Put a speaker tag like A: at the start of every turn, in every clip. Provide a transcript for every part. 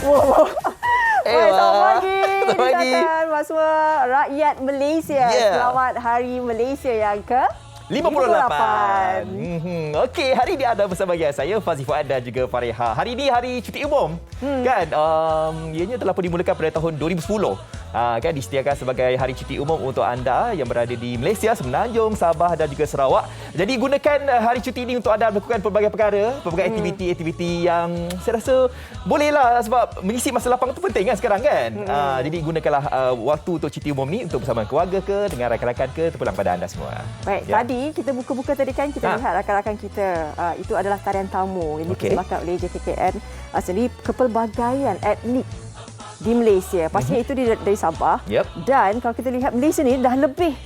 A: Wow. Baik, selamat pagi.
B: Selamat pagi.
A: Buat semua rakyat Malaysia. Selamat Hari Malaysia yang ke
B: 58. Okey, hari ini anda bersama saya Fazli Fuad dan juga Fareha. Hari ini hari cuti umum. Kan ianya telah pun dimulakan pada tahun 2010. Kan disediakan sebagai hari cuti umum untuk anda yang berada di Malaysia, Semenanjung, Sabah dan juga Sarawak. Jadi gunakan hari cuti ini untuk anda melakukan pelbagai perkara, pelbagai aktiviti-aktiviti yang saya rasa bolehlah, sebab mengisi masa lapang itu penting kan sekarang kan. Jadi gunakanlah waktu untuk cuti umum ni untuk bersama keluarga ke, dengan rakan-rakan ke, terpulang pada anda semua.
A: Baik, tadi kita buka-buka tadi kan kita lihat rakan-rakan kita. Itu adalah tarian tamu yang dipersembahkan oleh JKKN sendiri, kepelbagaian etnik di Malaysia. Pastinya itu dari Sabah. Dan kalau kita lihat Malaysia ni dah lebih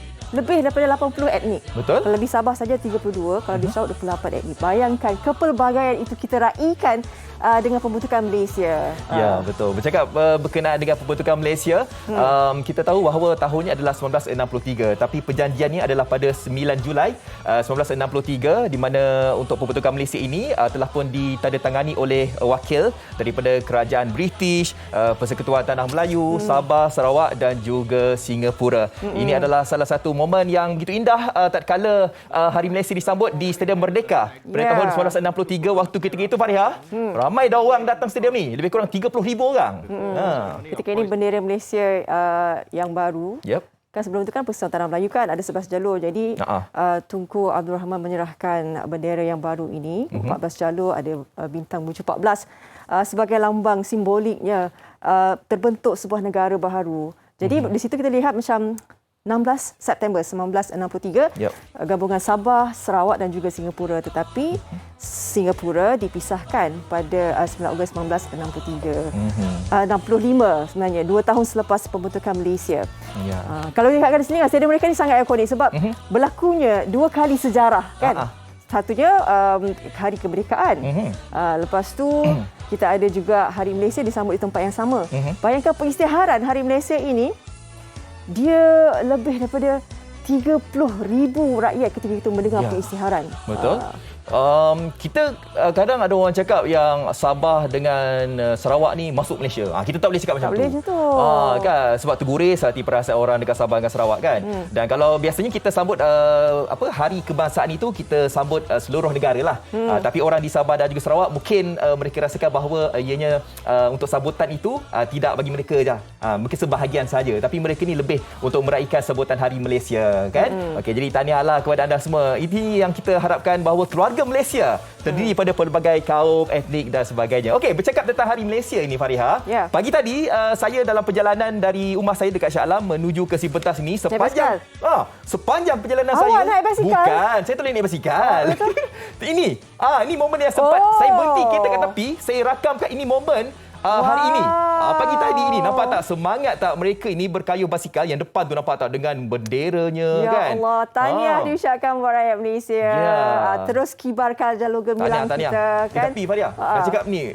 A: daripada 80 etnik.
B: Betul.
A: Kalau di Sabah saja 32, kalau di Sarawak 28 etnik. Bayangkan kepelbagaian itu kita raikan dengan pembentukan Malaysia.
B: Ya, betul. Bercakap berkenaan dengan pembentukan Malaysia, kita tahu bahawa tahunnya adalah 1963, tapi perjanjiannya adalah pada 9 Julai 1963, di mana untuk pembentukan Malaysia ini telah pun ditandatangani oleh wakil daripada kerajaan British, Persekutuan Tanah Melayu, Sabah, Sarawak dan juga Singapura. Ini adalah salah satu momen yang begitu indah tatkala Hari Malaysia disambut di Stadium Merdeka pada tahun 1963. Waktu ketika itu, Fariha, ramai dah orang datang stadium ni, lebih kurang 30,000 orang.
A: Ketika ini bendera Malaysia yang baru. Kan sebelum itu kan Persekutuan Tanah Melayu kan ada 11 jalur. Jadi Tunku Abdul Rahman menyerahkan bendera yang baru ini, 14 jalur, ada bintang muncul 14 sebagai lambang simboliknya terbentuk sebuah negara baharu. Jadi di situ kita lihat macam 16 September 1963, gabungan Sabah, Sarawak dan juga Singapura. Tetapi Singapura dipisahkan pada 9 Ogos 1963. 65 sebenarnya, 2 tahun selepas pembentukan Malaysia. Kalau lihatkan di sini, stadium mereka ni sangat ikonik sebab berlakunya 2 kali sejarah kan. Satunya Hari Kemerdekaan. Lepas tu kita ada juga Hari Malaysia disambut di tempat yang sama. Bayangkan pengisytiharan Hari Malaysia ini, dia lebih daripada 30,000 rakyat ketika itu mendengar pengisytiharan.
B: Betul. Kita kadang ada orang cakap yang Sabah dengan Sarawak ni masuk Malaysia. Kita tak boleh cakap macam tu. Kan, sebab terguris hati perasaan orang dekat Sabah dan Sarawak kan. Dan kalau biasanya kita sambut hari kebangsaan itu, kita sambut seluruh negara lah. Tapi orang di Sabah dan juga Sarawak mungkin mereka rasakan bahawa ianya untuk sambutan itu tidak bagi mereka je. Mungkin sebahagian saja, tapi mereka ni lebih untuk meraihkan sambutan Hari Malaysia kan. Okey, jadi tahniahlah kepada anda semua. Ini yang kita harapkan, bahawa keluarga Malaysia terdiri pada pelbagai kaum, etnik dan sebagainya. Okey, bercakap tentang Hari Malaysia ini, Fariha. Pagi tadi saya dalam perjalanan dari rumah saya dekat Shah Alam menuju ke Sipentas ini, sepanjang perjalanan saya.
A: Awak naik basikal?
B: Bukan, saya tak boleh naik basikal. Ini momen yang sempat saya berhenti kereta kat tepi, saya rakamkan ini momen hari ini. Pagi tadi ini, nampak tak semangat tak mereka ini berkayuh basikal, yang depan tu nampak tak dengan benderanya kan.
A: Ya Allah, tahniah diucapkan buat rakyat Malaysia. Terus kibarkan jalur gemilang kita kan.
B: Tapi Faria, nak cakap ni,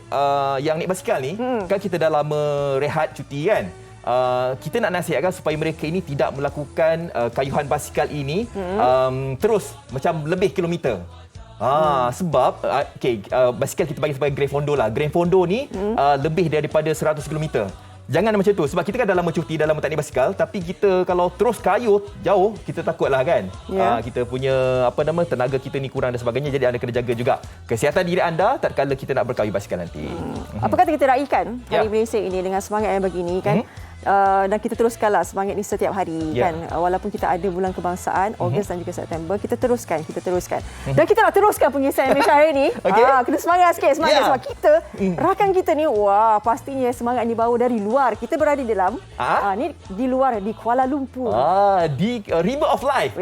B: yang naik basikal ni, kan kita dah lama rehat cuti kan. Kita nak nasihatkan supaya mereka ini tidak melakukan kayuhan basikal ini terus macam lebih kilometer. Sebab basikal kita bagi sebagai Grand Fondo lah. Grand Fondo ni lebih daripada 100 km. Jangan macam tu, sebab kita kan dah lama cuti, dah lama tak naik basikal, tapi kita kalau terus kayuh jauh, kita takutlah kan. Kita punya tenaga kita ni kurang dan sebagainya. Jadi anda kena jaga juga kesihatan diri anda tatkala kita nak berkayuh basikal nanti.
A: Apa kata kita raikan Hari Malaysia ini dengan semangat yang begini kan. Dan kita teruskanlah semangat ini setiap hari kan. Walaupun kita ada bulan kebangsaan Ogos dan juga September, kita teruskan. Dan kita nak teruskan pengisian Malaysia hari ini. Kena semangat sikit sebab kita rakan kita ni pastinya semangat ni bawa dari luar. Kita berada di dalam ni di luar, di Kuala Lumpur.
B: Di River of Life.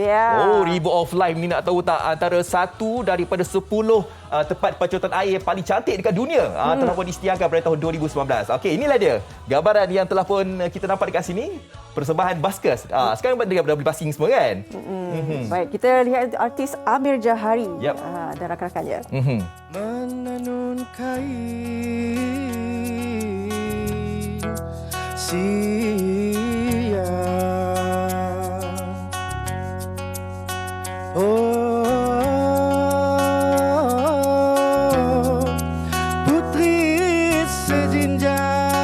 B: River of Life ni, nak tahu tak, antara satu daripada 10 tempat pacutan air paling cantik dekat dunia. Telah pun disediakan pada tahun 2019. Okey, inilah dia gambaran yang telah pun kita nampak dekat sini. Persembahan Baskers. Sekarang dah boleh basking semua kan.
A: Baik, kita lihat artis Amir Jahari dan rakan-rakannya.
C: Menenun kain siang. Putri sejinjang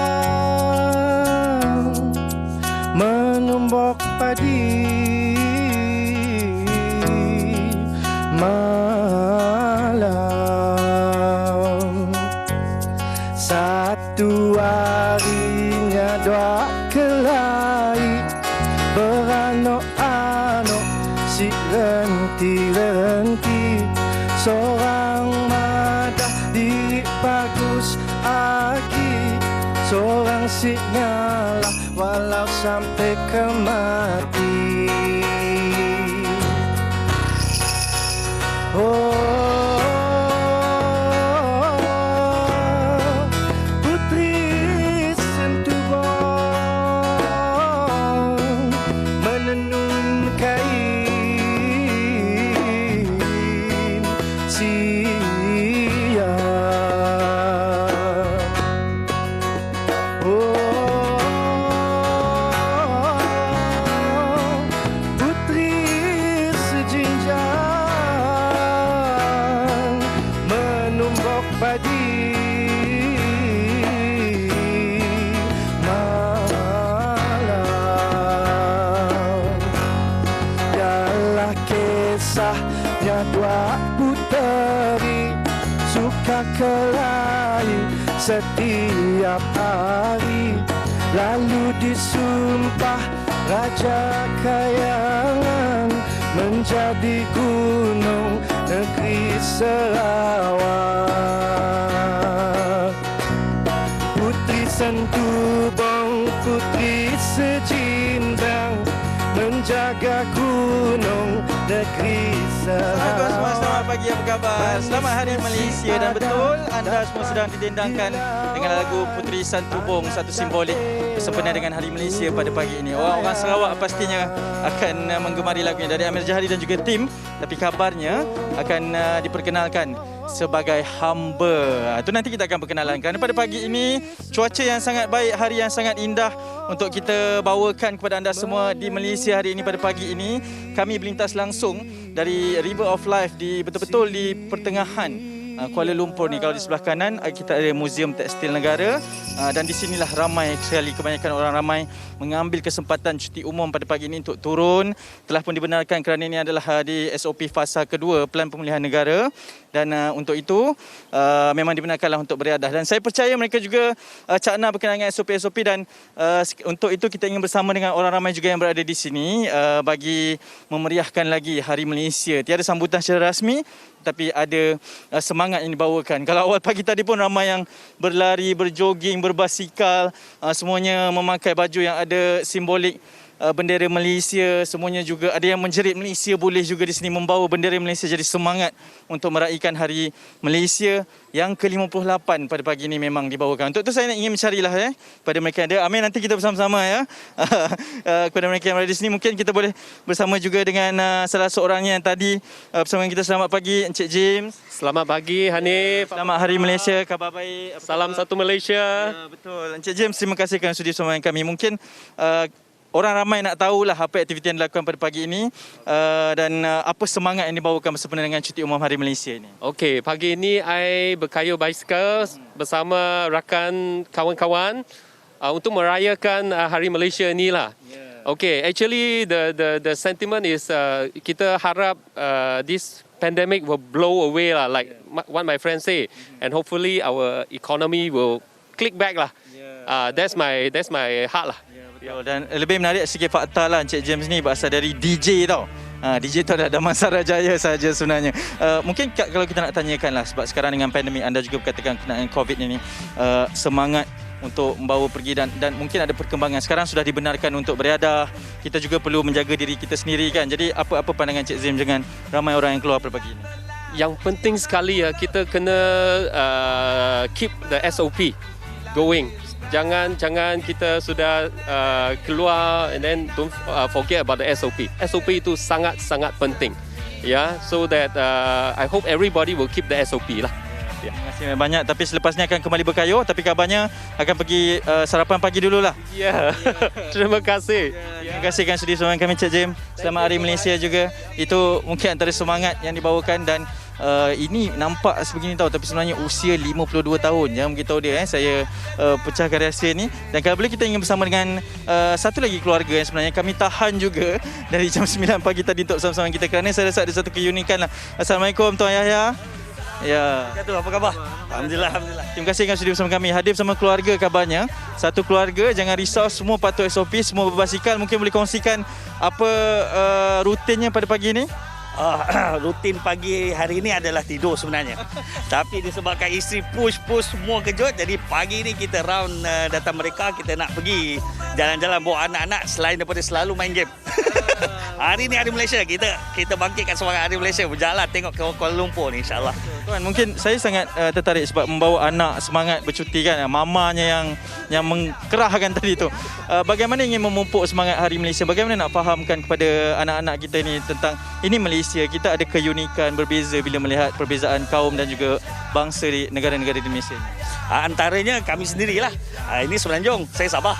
C: satu harinya dua kelahi beranok-anok si renti-renti seorang madah diri bagus aki seorang si ngalah walau sampai ke mati. Putri Sentubong menenun kain Putri sejinjang menumbuk padi malam. Dalam kisahnya dua puteri suka kelahi setiap hari, lalu disumpah Raja Kayangan menjadi gunung negeri Sarawak. Putri Sentubong, putri sejindang menjaga gunung negeri Sarawak.
D: Semua selamat pagi, apa khabar? Selamat Hari Malaysia, dan betul anda semua sedang didendangkan dengan lagu Putri Sentubong, satu simbolik bersempena dengan Hari Malaysia pada pagi ini. Orang-orang Sarawak pastinya akan menggemari lagunya dari Amir Jahari dan juga tim, tapi kabarnya akan diperkenalkan sebagai hamba. Itu nanti kita akan perkenalan. Kerana pada pagi ini cuaca yang sangat baik, hari yang sangat indah untuk kita bawakan kepada anda semua di Malaysia hari ini. Pada pagi ini kami melintas langsung dari River of Life betul-betul di pertengahan Kuala Lumpur ni. Kalau di sebelah kanan kita ada Muzium Tekstil Negara, dan di sinilah ramai sekali, kebanyakan orang ramai mengambil kesempatan cuti umum pada pagi ini untuk turun. Telah pun dibenarkan kerana ini adalah di SOP fasa kedua Pelan Pemulihan Negara, dan untuk itu memang dibenarkanlah untuk beriadah. Dan saya percaya mereka juga cakna berkenaan dengan SOP-SOP, dan untuk itu kita ingin bersama dengan orang ramai juga yang berada di sini bagi memeriahkan lagi Hari Malaysia. Tiada sambutan secara rasmi, tapi ada semangat yang dibawakan. Kalau awal pagi tadi pun ramai yang berlari, berjoging, berbasikal, semuanya memakai baju yang ada simbolik bendera Malaysia. Semuanya juga ada yang menjerit Malaysia boleh juga di sini, membawa bendera Malaysia, jadi semangat untuk meraihkan Hari Malaysia yang ke-58 pada pagi ini memang dibawakan. Untuk itu saya ingin mencarilah pada mereka yang ada. Amin, nanti kita bersama-sama ya. Kepada mereka yang berada di sini, mungkin kita boleh bersama juga dengan salah seorangnya yang tadi bersama kita. Selamat pagi Encik James.
E: Selamat pagi Hanif.
D: Selamat Hari Malaysia, khabar baik.
E: Salam satu Malaysia.
D: Betul. Encik James, terima kasih kerana sudi bersama dengan kami. Mungkin orang ramai nak tahulah apa aktiviti yang dilakukan pada pagi ini, dan apa semangat yang dibawakan bersempena dengan cuti umum Hari Malaysia ini.
E: Okey, pagi ini I berkayuh basikal bersama rakan kawan-kawan untuk merayakan Hari Malaysia ni lah. Okey, actually the sentiment is kita harap this pandemic will blow away lah, like what my friends say, and hopefully our economy will click back lah. That's my heart lah.
D: Betul. Dan lebih menarik segi fakta lah, Encik James ni berasal dari DJ tau. DJ tu adalah Damansara Jaya saja sebenarnya. Mungkin kalau kita nak tanyakan lah, sebab sekarang dengan pandemik anda juga berkatakan kenaan COVID ini, semangat untuk membawa pergi dan mungkin ada perkembangan. Sekarang sudah dibenarkan untuk beriadah. Kita juga perlu menjaga diri kita sendiri kan. Jadi apa pandangan Encik James dengan ramai orang yang keluar pada pagi ini?
E: Yang penting sekali ya, kita kena keep the SOP going. Jangan kita sudah keluar and then don't forget about the SOP. SOP itu sangat penting. Ya, so that I hope everybody will keep the SOP lah. Ya.
D: Terima kasih banyak. Tapi selepas ni akan kembali berkayuh, tapi kabarnya akan pergi sarapan pagi dululah.
E: Ya. Terima kasih.
D: Terima kasih kerana sudi bersama kami Encik James. Selamat Hari Malaysia juga. Itu mungkin antara semangat yang dibawakan, dan ini nampak sebegini tahu, tapi sebenarnya usia 52 tahun. Jangan beritahu dia saya pecahkan rahsia ni. Dan kalau boleh kita ingin bersama dengan satu lagi keluarga yang sebenarnya kami tahan juga dari jam 9 pagi tadi untuk bersama-sama kita, kerana saya rasa ada satu keunikan lah. Assalamualaikum Tuan Yahya. Ya.
F: Apa khabar? Alhamdulillah.
D: Terima kasih kerana sudi bersama kami. Hadir bersama keluarga kabarnya. Satu keluarga, jangan risau, semua patuh SOP, semua berbasikal. Mungkin boleh kongsikan apa rutinnya pada pagi ini?
F: Rutin pagi hari ini adalah tidur sebenarnya. Tapi disebabkan isteri push semua kejut, jadi pagi ni kita round datang mereka, kita nak pergi jalan-jalan bawa anak-anak selain daripada selalu main game. Hari ni Hari Malaysia, kita bangkitkan semangat Hari Malaysia, berjalan tengok ke Kuala Lumpur ni insya-Allah.
D: Tuan, mungkin saya sangat tertarik sebab membawa anak semangat bercuti kan. Mamanya yang mengkerahkan tadi tu. Bagaimana ingin memupuk semangat Hari Malaysia? Bagaimana nak fahamkan kepada anak-anak kita ni tentang ini Malaysia, kita ada keunikan berbeza bila melihat perbezaan kaum dan juga bangsa di negara-negara di Malaysia ni.
F: Antaranya kami sendirilah. Ini Semenanjung, saya Sabah.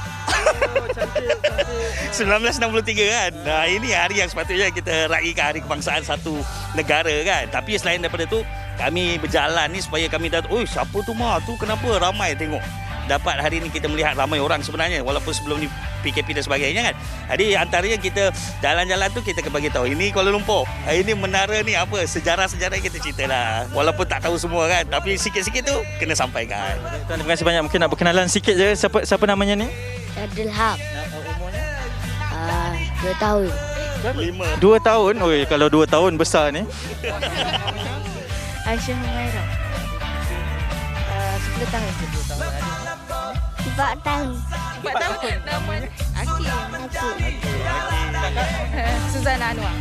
F: 1963 kan. Ini hari yang sepatutnya kita raikan hari kebangsaan satu negara kan. Tapi selain daripada tu, kami berjalan ni supaya kami tahu, siapa tu tu kenapa ramai tengok. Dapat hari ni kita melihat ramai orang sebenarnya walaupun sebelum ni PKP dan sebagainya kan. Jadi antaranya kita jalan-jalan tu kita bagi tahu ini Kuala Lumpur. Ini menara ni apa, sejarah-sejarah kita ceritalah. Walaupun tak tahu semua kan, tapi sikit-sikit tu kena sampaikan.
D: Tuan, terima kasih banyak. Mungkin nak berkenalan sikit je. Siapa namanya ni?
G: Abdul Haq.
D: Umurnya?
G: 2 tahun.
D: 2 tahun? Oi, kalau 2 tahun besar ni.
G: Aisyah Humairah. 10 tahun. 4 tahun.
H: 4 tahun. Namanya Hakim. Suzana Anwar.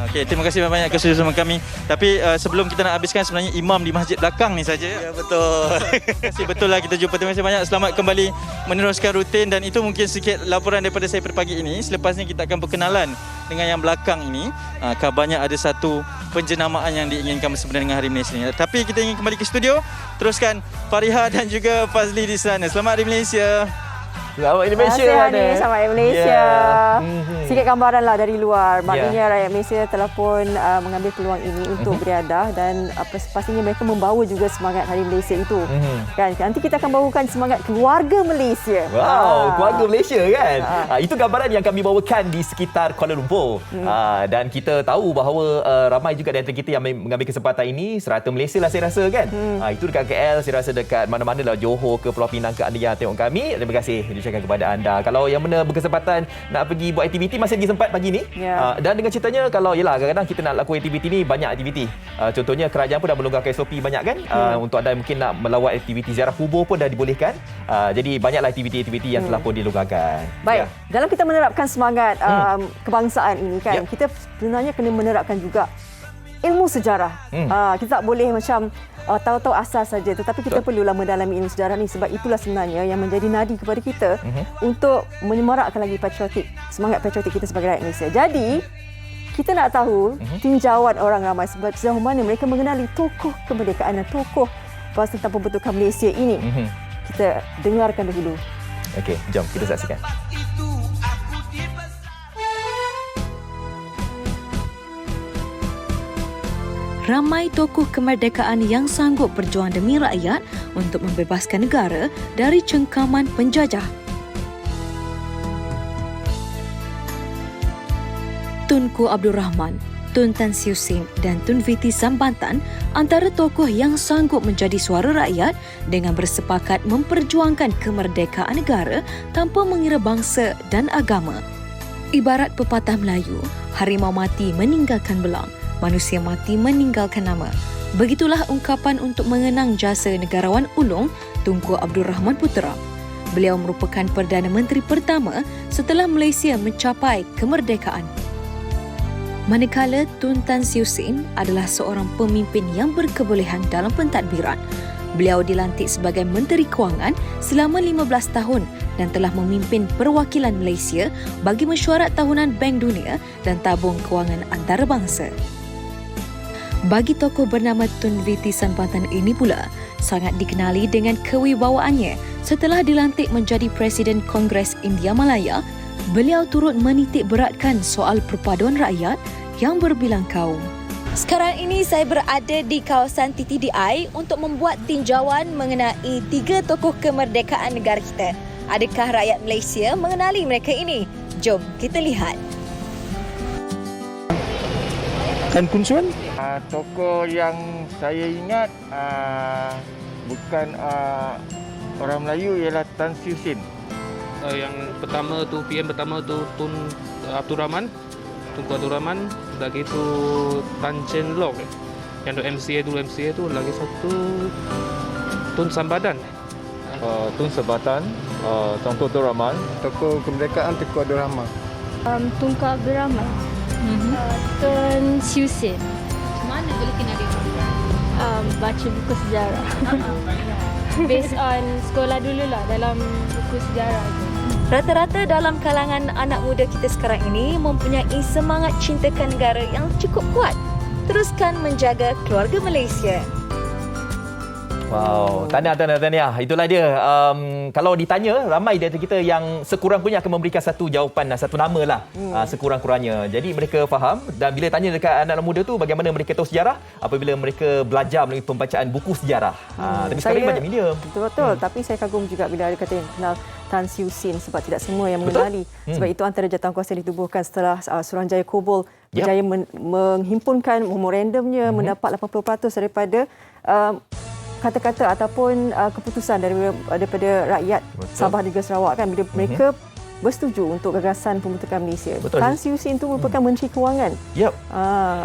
D: Okey, terima kasih banyak kerana bersama kami. Tapi sebelum kita nak habiskan, sebenarnya imam di masjid belakang ni saja.
F: Ya betul.
D: Terima kasih, betul lah kita jumpa. Terima kasih banyak. Selamat kembali meneruskan rutin dan itu mungkin sedikit laporan daripada saya pada pagi ini. Selepas ni kita akan berkenalan dengan yang belakang ini. Kabarnya ada satu penjenamaan yang diinginkan sebenarnya dengan Hari Malaysia ni. Tapi kita ingin kembali ke studio, teruskan Fariha dan juga Fazli di sana. Selamat Hari Malaysia.
B: Selamat Indonesia.
A: Selamat Hari Malaysia. Sikit gambaran lah dari luar. Maknanya rakyat Malaysia telah pun mengambil peluang ini untuk beriadah dan pastinya mereka membawa juga semangat Hari Malaysia itu. Kan? Nanti kita akan bawakan semangat keluarga Malaysia.
B: Wow, keluarga Malaysia kan? Itu gambaran yang kami bawakan di sekitar Kuala Lumpur. Dan kita tahu bahawa ramai juga di antara kita yang mengambil kesempatan ini serata Malaysia lah saya rasa kan. Itu dekat KL, saya rasa dekat mana-mana lah, Johor ke Pulau Pinang ke, anda yang tengok kami. Terima kasih kepada anda. Kalau yang mana berkesempatan nak pergi buat aktiviti, masih lagi sempat pagi ni. Dan dengan ceritanya, kalau yelah kadang-kadang kita nak lakukan aktiviti ni, banyak aktiviti. Contohnya kerajaan pun dah melonggarkan SOP banyak kan. Untuk anda mungkin nak melawat aktiviti ziarah kubur pun dah dibolehkan. Jadi banyaklah aktiviti-aktiviti yang telah pun dilonggarkan.
A: Baik, dalam kita menerapkan semangat kebangsaan ini kan, kita sebenarnya kena menerapkan juga ilmu sejarah. Kita tak boleh macam tahu-tahu asal saja, tetapi kita perlulah mendalami ilmu sejarah ni sebab itulah sebenarnya yang menjadi nadi kepada kita untuk menyemarakkan lagi semangat patriotik kita sebagai rakyat Malaysia. Jadi kita nak tahu tinjauan orang ramai sebab sejauh mana mereka mengenali tokoh kemerdekaan dan tokoh bahasa tentang pembentukan Malaysia ini. Kita dengarkan dahulu.
B: Okey, jom kita saksikan.
I: Ramai tokoh kemerdekaan yang sanggup berjuang demi rakyat untuk membebaskan negara dari cengkaman penjajah. Tunku Abdul Rahman, Tun Tan Siew Sin dan Tun Viti Sambantan antara tokoh yang sanggup menjadi suara rakyat dengan bersepakat memperjuangkan kemerdekaan negara tanpa mengira bangsa dan agama. Ibarat pepatah Melayu, harimau mati meninggalkan belang, manusia mati meninggalkan nama. Begitulah ungkapan untuk mengenang jasa negarawan ulung Tunku Abdul Rahman Putera. Beliau merupakan Perdana Menteri pertama setelah Malaysia mencapai kemerdekaan. Manakala Tun Tan Siew Sin adalah seorang pemimpin yang berkebolehan dalam pentadbiran. Beliau dilantik sebagai Menteri Kewangan selama 15 tahun dan telah memimpin perwakilan Malaysia bagi mesyuarat tahunan Bank Dunia dan tabung kewangan antarabangsa. Bagi tokoh bernama Tun Viti Sambantan ini pula sangat dikenali dengan kewibawaannya setelah dilantik menjadi Presiden Kongres India Malaya. Beliau turut menitik beratkan soal perpaduan rakyat yang berbilang kaum.
J: Sekarang ini saya berada di kawasan TTDI untuk membuat tinjauan mengenai 3 tokoh kemerdekaan negara kita. Adakah rakyat Malaysia mengenali mereka ini? Jom kita lihat.
C: Dan Kun Suan?
K: Tokoh yang saya ingat bukan orang Melayu ialah Tan Siew Sin.
L: Yang pertama tu PM pertama tu Tun Abdul Rahman, Tunku Abdul Rahman, dah gitu Tan Chen Lock. Yang MCA tu lagi satu Tun Sambadan.
M: Tun Sabatan, Tunku Abdul Rahman,
C: Tokoh kemerdekaan Tunku Abdul Rahman.
N: Tunku Abdul Rahman. Tun Siew Sin.
H: Mana boleh kenal dia?
N: Baca buku sejarah. Based on sekolah dululah dalam buku sejarah tu.
J: Rata-rata dalam kalangan anak muda kita sekarang ini mempunyai semangat cintakan negara yang cukup kuat. Teruskan menjaga keluarga Malaysia.
B: Wow, tahniah. Itulah dia. Kalau ditanya, ramai dari kita yang sekurang-kurangnya akan memberikan satu jawapan, satu nama lah, sekurang-kurangnya. Jadi mereka faham, dan bila tanya dekat anak muda tu bagaimana mereka tahu sejarah apabila mereka belajar melalui pembacaan buku sejarah. Tapi sekarang banyak medium.
A: Betul. Tapi saya kagum juga bila ada kata yang kenal Tan Siew Sin, sebab tidak semua yang mengenali. Sebab itu antara jawatankuasa yang ditubuhkan setelah Suruhanjaya Kobol berjaya menghimpunkan memorandumnya, mendapat 80% daripada kata-kata ataupun keputusan daripada rakyat Sabah dan juga Sarawak kan, bila mereka bersetuju untuk gagasan pembentukan Malaysia.
B: Betul.
A: Tan Siew Sin itu merupakan Menteri Kewangan.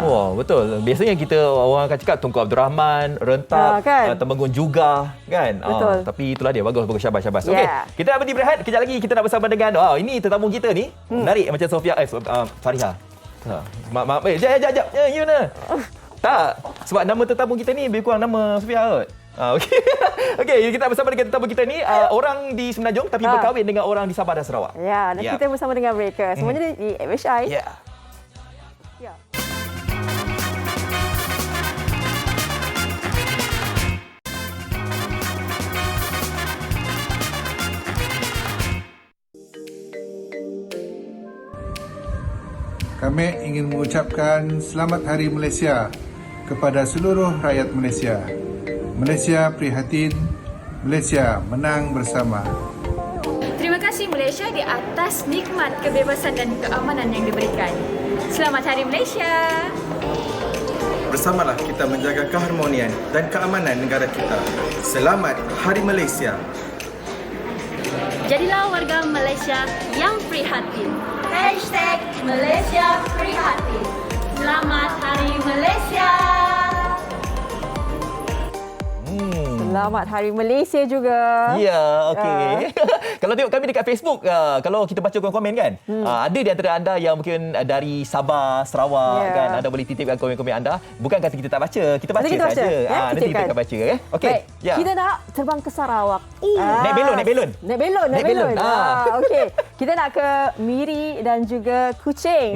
B: Wah, betul. Biasanya orang akan cakap Tunku Abdul Rahman, Rentap, kan? Temenggung juga kan.
A: Betul.
B: Tapi itulah dia, bagus syabas. Okey, kita nak berhenti berehat. Kejap lagi kita nak bersama dengan ini tetamu kita ni. Menarik macam Sofia Fariha. Maaf. Jap. You mana? Tak. Sebab nama tetamu kita ni lebih kurang nama Sofia kot. Okey, kita bersama dengan tetamu kita ni orang di Semenanjung tapi berkahwin dengan orang di Sabah dan Sarawak.
A: Ya, dan kita bersama dengan mereka. Semuanya di MHI.
B: Ya.
O: Kami ingin mengucapkan Selamat Hari Malaysia kepada seluruh rakyat Malaysia. Malaysia prihatin, Malaysia menang bersama.
N: Terima kasih Malaysia di atas nikmat kebebasan dan keamanan yang diberikan. Selamat Hari Malaysia.
P: Bersamalah kita menjaga keharmonian dan keamanan negara kita. Selamat Hari Malaysia.
N: Jadilah warga Malaysia yang prihatin. #Malaysia Prihatin. Selamat Hari Malaysia.
A: Selamat Hari Malaysia juga.
B: Ya, okey. Kalau tengok kami dekat Facebook, kalau kita baca komen kan, ada di antara anda yang mungkin dari Sabah, Sarawak kan, anda boleh titipkan komen-komen anda. Bukan kata kita tak baca, kita baca saja. Nanti kita akan baca Okey.
A: Kita nak terbang ke Sarawak.
B: Naik belon.
A: Naik belon. Okey. Kita nak ke Miri dan juga Kuching.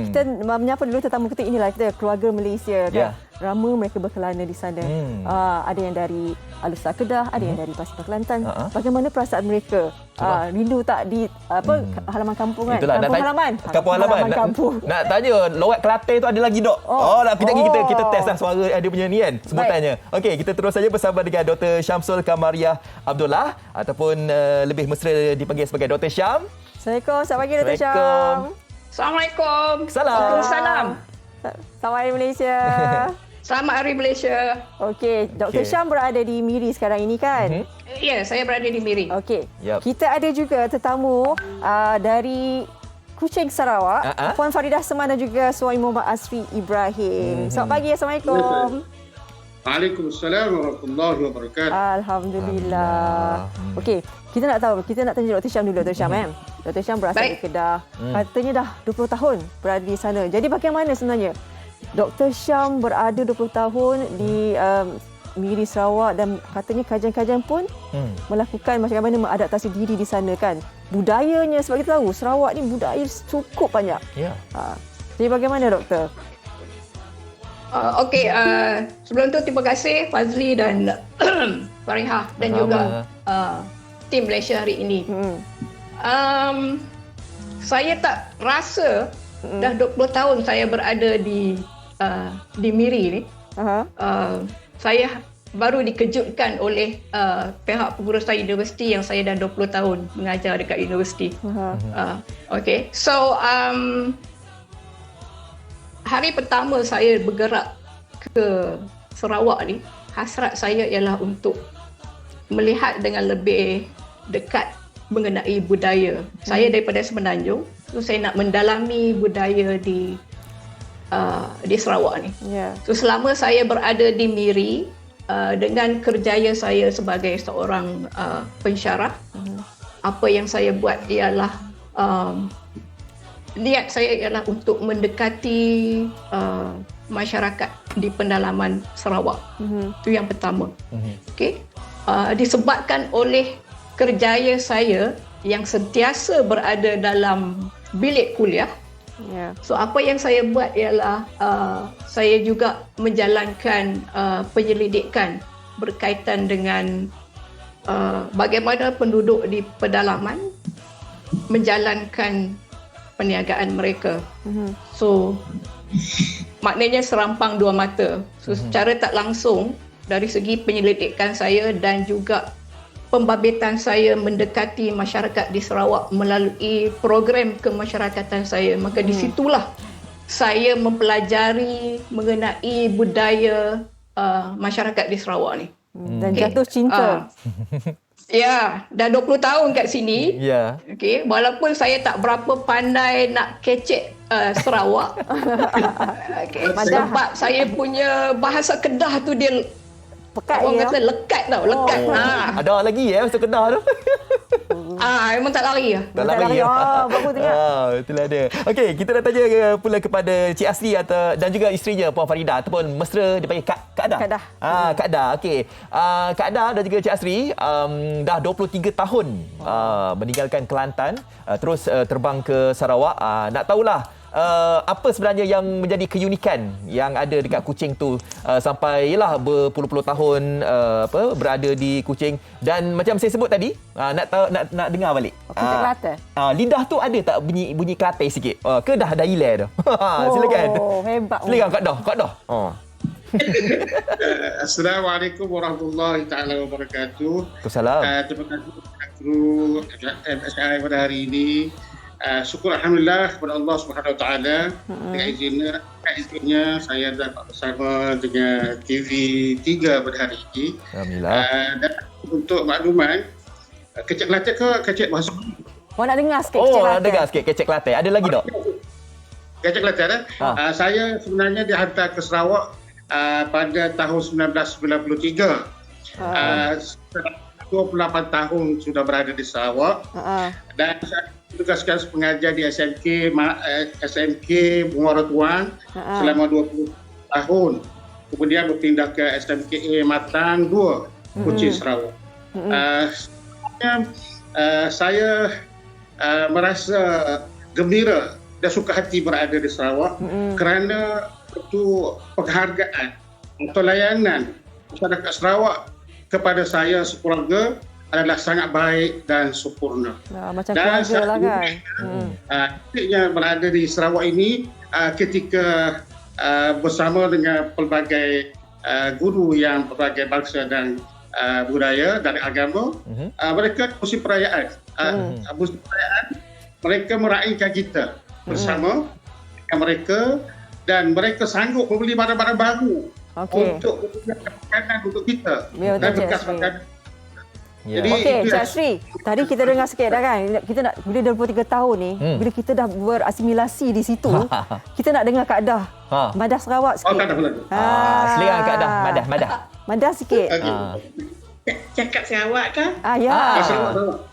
A: Kita menyapa dulu tetamu kita, inilah kita keluarga Malaysia kan. Ramai mereka berkelana di sana. Ada yang dari Alustar Kedah, ada yang dari Pasir Kelantan. Bagaimana perasaan mereka? Rindu tak di halaman kampung kan?
B: Itulah, kampung halaman. Nak tanya, Lowat Kelantan tu ada lagi dok? Kejap lagi kita test lah suara dia punya ni kan, sebutannya. Okey, kita terus saja bersama dengan Dr. Syamsul Kamariah Abdullah ataupun lebih mesra dipanggil sebagai Dr. Syam.
A: Assalamualaikum. Selamat pagi Dr. Syam.
Q: Assalamualaikum.
A: Salam. Selamat Hari Malaysia.
Q: Selamat Hari Malaysia.
A: Okey, Dr. Syam berada di Miri sekarang ini kan?
Q: Ya, saya berada di Miri.
A: Okey. Kita ada juga tetamu dari Kuching, Sarawak, Puan Faridah Seman dan juga suami Muhammad Asri Ibrahim. Selamat pagi. Assalamualaikum.
R: Waalaikumsalam warahmatullahi wabarakatuh.
A: Alhamdulillah. Okey, kita nak tanya Dr. Syam dulu, Dr. Syam kan? Dr. Syam berasal dari Kedah. Katanya dah 20 tahun berada di sana. Jadi bagaimana sebenarnya Dr. Syam berada 20 tahun di Miri, Sarawak, dan katanya kajian-kajian pun melakukan bagaimana mengadaptasi diri di sana kan. Budayanya, sebab kita tahu Sarawak ni budaya cukup banyak. Jadi bagaimana doktor?
Q: Okey, sebelum tu terima kasih Fazli dan Farihah dan juga tim Malaysia hari ini. Saya tak rasa dah 20 tahun saya berada di Miri ni. Saya baru dikejutkan oleh pihak pengurusan universiti yang saya dah 20 tahun mengajar dekat universiti. Okay, so hari pertama saya bergerak ke Sarawak ni, hasrat saya ialah untuk melihat dengan lebih dekat mengenai budaya. Saya daripada Semenanjung, so saya nak mendalami budaya di Sarawak ni. So selama saya berada di Miri, dengan kerjaya saya sebagai seorang pensyarah, apa yang saya buat ialah niat saya ialah untuk mendekati masyarakat di pendalaman Sarawak. Itu yang pertama. Okey. Disebabkan oleh kerjaya saya yang sentiasa berada dalam bilik kuliah. So apa yang saya buat ialah saya juga menjalankan penyelidikan berkaitan dengan bagaimana penduduk di pedalaman menjalankan perniagaan mereka. So maknanya serampang dua mata. So secara tak langsung dari segi penyelidikan saya dan juga pembabituan saya mendekati masyarakat di Sarawak melalui program kemasyarakatan saya, maka di situlah saya mempelajari mengenai budaya masyarakat di Sarawak ni.
A: Dan jatuh cinta.
Q: Ya, dah 20 tahun kat sini.
B: Ya.
Q: Okey, walaupun saya tak berapa pandai nak kecek Sarawak. Okay, sebab saya punya bahasa Kedah tu dia pekat, orang kata lekat tau, lekat.
B: Ada lagi masa Kedah tu.
Q: Memang tak lari lah.
B: Tak lari.
A: Bagus tengok.
B: Itulah dia. Okey, kita nak tanya pula kepada Cik Asri dan juga isterinya Puan Farida ataupun mesra dipanggil Kak Dah. Kak Dah. Okey. Kak Dah dan juga Cik Asri dah 23 tahun meninggalkan Kelantan, terus terbang ke Sarawak. Nak tahulah apa sebenarnya yang menjadi keunikan yang ada dekat Kuching tu sampai berpuluh-puluh tahun berada di Kuching, dan macam saya sebut tadi, nak dengar balik. Lidah tu ada tak bunyi Kelantan sikit? Ke dah hilang dah? Silakan.
A: Hebat.
B: Silakan Kak Dah.
R: Assalamualaikum warahmatullahi taala wabarakatuh.
B: Waalaikumsalam.
R: Terima kasih kru MSI pada hari ini. Syukur alhamdulillah kepada Allah Subhanahu Wa Taala, dengan izinnya saya dapat bersama dengan TV3 pada hari ini.
B: Alhamdulillah.
R: Dan untuk makluman, kecek Kelantan ke kecek bahasa?
A: Nak dengar sikit kecek Kelantan.
B: Dengar sikit kecek Kelantan. Ada lagi tak?
R: Kecek Kelantan. Saya sebenarnya dihantar ke Sarawak pada tahun 1993. 28 tahun sudah berada di Sarawak. Dan saya tugaskan pengajar di SMK Muara Tuang selama 20 tahun. Kemudian berpindah ke SMK Matang 2, Kuching, Sarawak. Saya merasa gembira dan suka hati berada di Sarawak kerana itu penghargaan atau layanan masyarakat Sarawak kepada saya sekeluarga adalah sangat baik dan sempurna.
A: Macam keluarga lah kan.
R: Ketika berada di Sarawak ini, ketika bersama dengan pelbagai guru yang berbagai bangsa dan budaya dan agama, mereka musim perayaan. Mereka meraihkan kita bersama dengan mereka, dan mereka sanggup membeli barang-barang baru untuk makanan untuk kita dan bekas makanan.
A: Okey, Cik Asri, tadi kita dengar sikit dah kan, kita nak bila 23 tahun ni, bila kita dah berasimilasi di situ, kita nak dengar Kak Dah madah Sarawak sikit.
B: Silakan Kak Dah, madah.
A: Madah sikit.
S: Cakap Sarawak ke?
A: Ya.
R: Sarawak.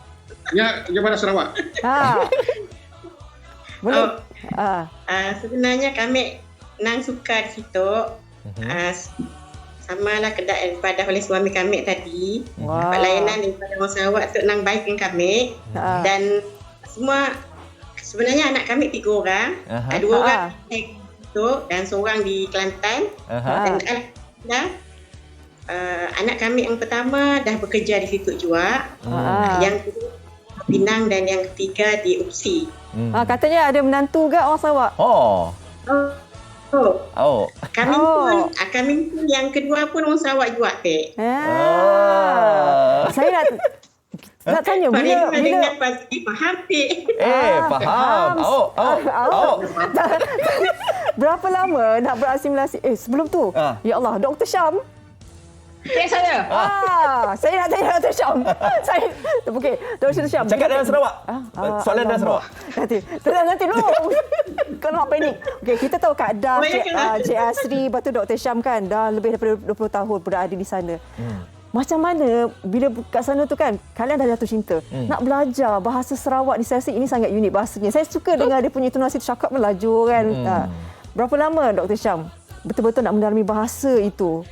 R: Ya, mana Sarawak?
A: Boleh.
S: Sebenarnya kami nang suka di situ. Samalah kedai daripada oleh suami kami tadi. Dapat layanan daripada orang Sarawak untuk nang baikkan kami. Dan semua sebenarnya anak kami 3 orang. 2 orang itu dan seorang di Kelantan. Dan anak kami yang pertama dah bekerja di situ juga. Yang kedua Pinang dan yang ketiga di UPSI.
A: Katanya ada menantu ke orang Sarawak?
S: Kami pun yang kedua pun orang Sarawak juga, Tek.
A: Saya nak tanya bila
S: pasti faham, Tek.
B: Faham.
A: berapa lama nak berasimilasi? Sebelum tu, ya Allah, Dr. Syam.
Q: Saya.
A: Saya nak tanya Dr. Syam. Okey, Dr. Syam.
B: Cakap dalam Sarawak. Soalan dalam Sarawak.
A: Nanti dulu. Kau nak panik. Okey, kita tahu Kak Dah, Cik Asri, lepas tu Dr. Syam kan dah lebih daripada 20 tahun berada di sana. Macam mana bila kat sana tu kan, kalian dah jatuh cinta. Nak belajar bahasa Sarawak ni, saya rasa ini sangat unik bahasanya. Saya suka dengar dia punya intonasi cakap melaju kan. Berapa lama Dr. Syam betul-betul nak mendalami bahasa itu?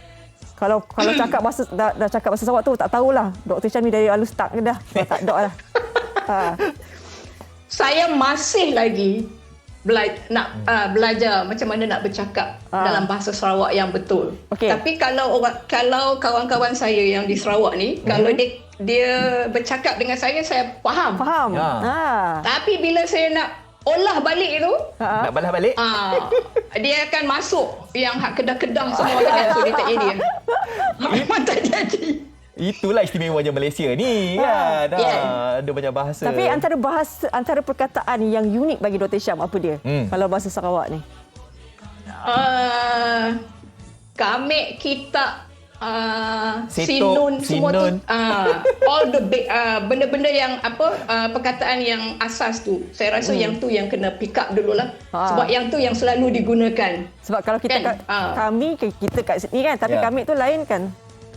A: Kalau cakap bahasa dah cakap bahasa Sarawak tu tak tahulah. Dr. Syam ni dari halus tak dah. Tak dok lah.
Q: Saya masih lagi belajar macam mana nak bercakap dalam bahasa Sarawak yang betul. Tapi kalau kawan-kawan saya yang di Sarawak ni, kalau dia bercakap dengan saya faham. Tapi bila saya nak olah balik tu,
B: nak balas balik,
Q: dia akan masuk yang hak kedah-kedah semua kan, so dia tak jadi. Memang tak jadi.
B: Itulah istimewanya Malaysia ni kan. Ada banyak bahasa.
A: Tapi antara perkataan yang unik bagi Dr. Syam apa dia? Kalau bahasa Sarawak ni.
Q: Kami kita sinun semua tu, all the big benda-benda yang perkataan yang asas tu, saya rasa yang tu yang kena pick up dululah. Sebab yang tu yang selalu digunakan.
A: Sebab kalau kita kan? Kita kat sini kan, tapi kami tu lain kan.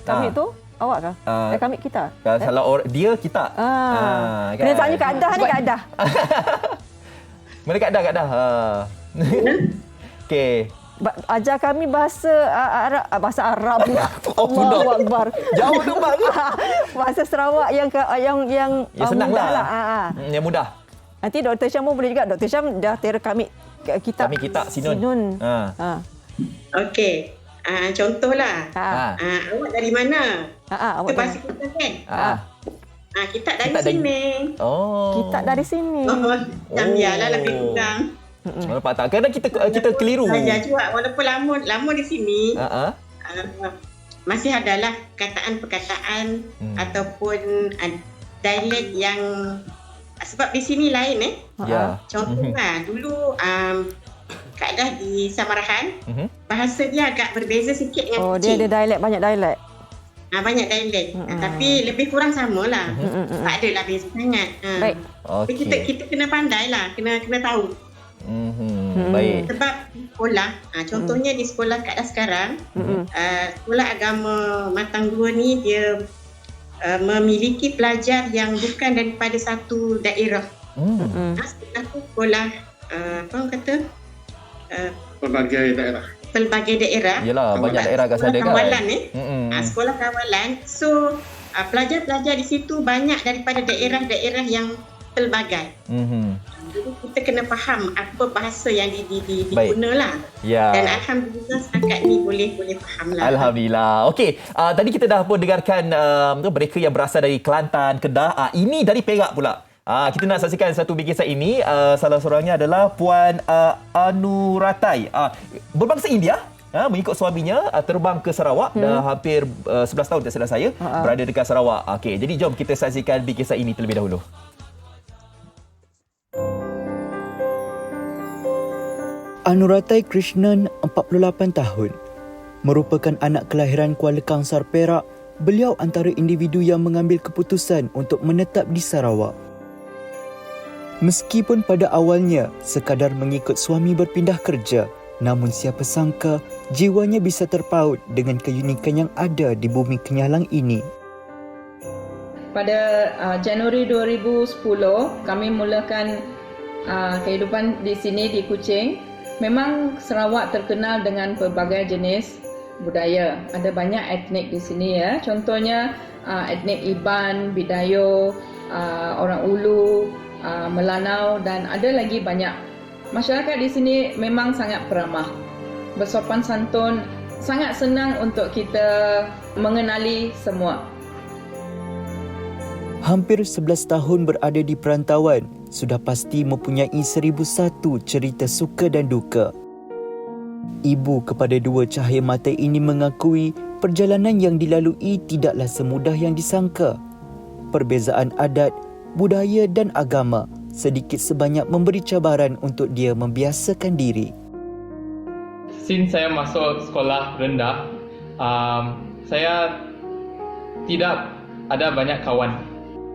A: Kami tu awak kah? Kami kita.
B: Kalau dia kita.
A: Kan? Kena tanya Kak Dah ni, Kak Dah.
B: Mana Kak Dah? Okey.
A: Ajar kami bahasa Arab. Allahu Akbar.
B: Jauh tu bang.
A: Bahasa Sarawak yang
B: senang
A: mudah
B: lah. Yang mudah.
A: Nanti Dr. Syam pun boleh juga. Dr. Syam dah tera kami kitab.
B: Kami kitab sinun.
S: Okey. Contohlah. Awak dari mana?
A: Awak
S: bahasa kita kan? Kitab dari sini.
A: Kitab dari sini.
S: Biarlah lebih kurang.
B: Nampak tak? Kadang kita keliru.
S: Belajar juga walaupun lama di sini. Masih adalah perkataan ataupun dialek yang sebab di sini lain Contohlah dulu Kak Dah di Samarahan, bahasa dia agak berbeza sikit dengan
A: Kuching. Dia ada dialek, banyak dialek.
S: Banyak dialek. Tapi lebih kurang samalah. Tak adalah beza sangat.
A: Baik.
S: Tapi kita kena pandai lah, kena tahu.
B: Baik.
S: Sebab sekolah, contohnya di sekolah Kak Dah sekarang, sekolah agama Matang 2 ni dia memiliki pelajar yang bukan daripada satu daerah. Sekolah apa orang kata?
R: Pelbagai daerah.
B: Yalah, banyak daerah kat sana kan.
S: Kawalan sekolah kawalan. So pelajar-pelajar di situ banyak daripada daerah-daerah yang pelbagai. Jadi kita kena faham apa bahasa yang digunalah. Dan alhamdulillah setakat ni boleh faham lah.
B: Alhamdulillah. Okey, tadi kita dah pun dengarkan mereka yang berasal dari Kelantan, Kedah. Ini dari Perak pula. Kita nak saksikan satu bingkisan ini. Salah seorangnya adalah Puan Anuratai. Berbangsa India. Mengikut suaminya terbang ke Sarawak. Dah hampir 11 tahun tak salah saya berada dekat Sarawak. Okey, jadi jom kita saksikan bingkisan ini terlebih dahulu.
T: Anuratai Krishnan, 48 tahun. Merupakan anak kelahiran Kuala Kangsar, Perak. Beliau antara individu yang mengambil keputusan untuk menetap di Sarawak. Meskipun pada awalnya sekadar mengikut suami berpindah kerja, namun siapa sangka jiwanya bisa terpaut dengan keunikan yang ada di bumi Kenyalang ini.
U: Pada Januari 2010, kami mulakan kehidupan di sini di Kuching. Memang Sarawak terkenal dengan pelbagai jenis budaya. Ada banyak etnik di sini ya. Contohnya etnik Iban, Bidayo, orang Ulu, Melanau dan ada lagi banyak. Masyarakat di sini memang sangat peramah, bersopan santun, sangat senang untuk kita mengenali semua.
T: Hampir 11 tahun berada di perantauan, sudah pasti mempunyai 1001 cerita suka dan duka. Ibu kepada dua cahaya mata ini mengakui perjalanan yang dilalui tidaklah semudah yang disangka. Perbezaan adat, budaya dan agama sedikit sebanyak memberi cabaran untuk dia membiasakan diri.
L: since saya masuk sekolah rendah, saya tidak ada banyak kawan.